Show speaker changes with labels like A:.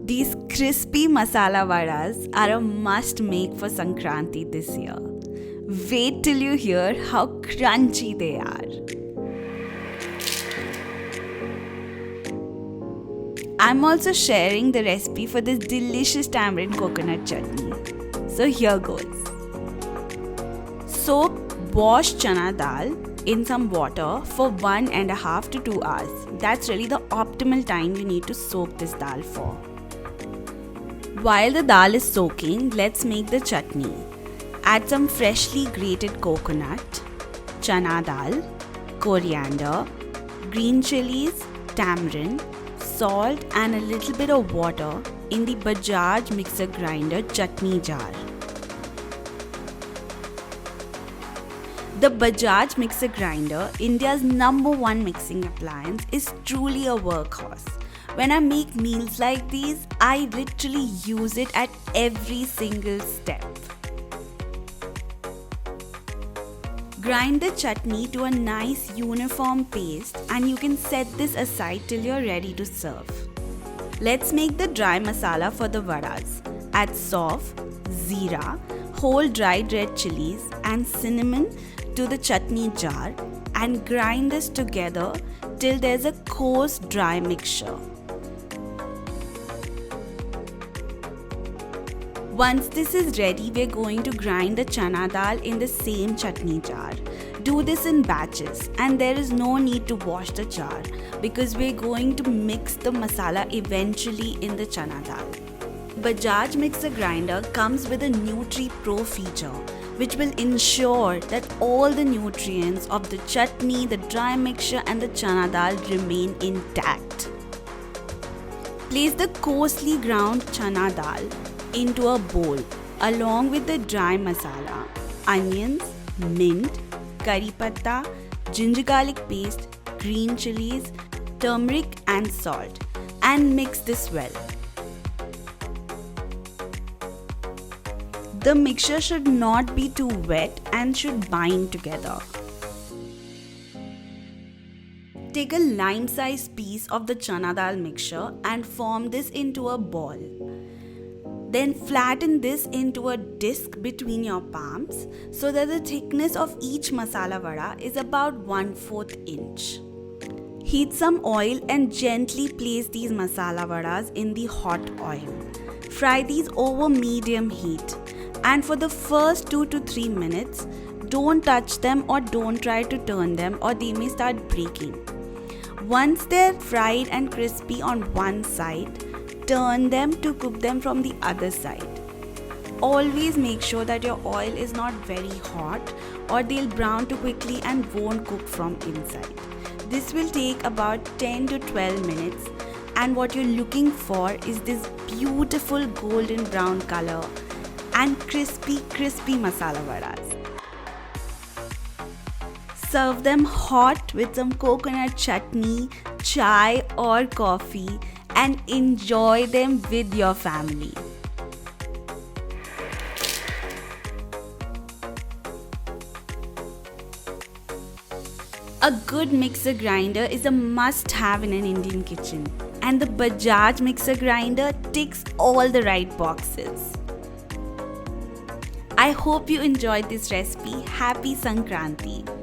A: These crispy masala vadas are a must make for Sankranti this year. Wait till you hear how crunchy they are. I'm also sharing the recipe for this delicious tamarind coconut chutney. So here goes. Soak washed chana dal in some water for 1.5 to 2 hours. That's really the optimal time you need to soak this dal for. While the dal is soaking, let's make the chutney. Add some freshly grated coconut, chana dal, coriander, green chillies, tamarind, salt and a little bit of water in the Bajaj mixer grinder chutney jar. The Bajaj mixer grinder, India's #1 mixing appliance, is truly a workhorse. When I make meals like these, I literally use it at every single step. Grind the chutney to a nice uniform paste and you can set this aside till you're ready to serve. Let's make the dry masala for the vadas. Add Saunf, Jeera, whole dried red chillies and cinnamon to the chutney jar and grind this together till there's a coarse dry mixture. Once this is ready, we're going to grind the chana dal in the same chutney jar. Do this in batches and there is no need to wash the jar because we're going to mix the masala eventually in the chana dal. Bajaj mixer grinder comes with a NutriPro feature which will ensure that all the nutrients of the chutney, the dry mixture and the chana dal remain intact. Place the coarsely ground chana dal into a bowl along with the dry masala, onions, mint, curry patta, ginger garlic paste, green chillies, turmeric and salt and mix this well. The mixture should not be too wet and should bind together. Take a lime-sized piece of the chana dal mixture and form this into a ball. Then flatten this into a disc between your palms so that the thickness of each masala vada is about 1/4 inch. Heat some oil and gently place these masala vadas in the hot oil. Fry these over medium heat and for the first 2 to 3 minutes, don't touch them or don't try to turn them or they may start breaking. Once they're fried and crispy on one side, turn them to cook them from the other side. Always make sure that your oil is not very hot or they'll brown too quickly and won't cook from inside. This will take about 10 to 12 minutes and what you're looking for is this beautiful golden brown color and crispy masala vadas. Serve them hot with some coconut chutney, chai or coffee and enjoy them with your family. A good mixer grinder is a must-have in an Indian kitchen and the Bajaj mixer grinder ticks all the right boxes. I hope you enjoyed this recipe. Happy Sankranti!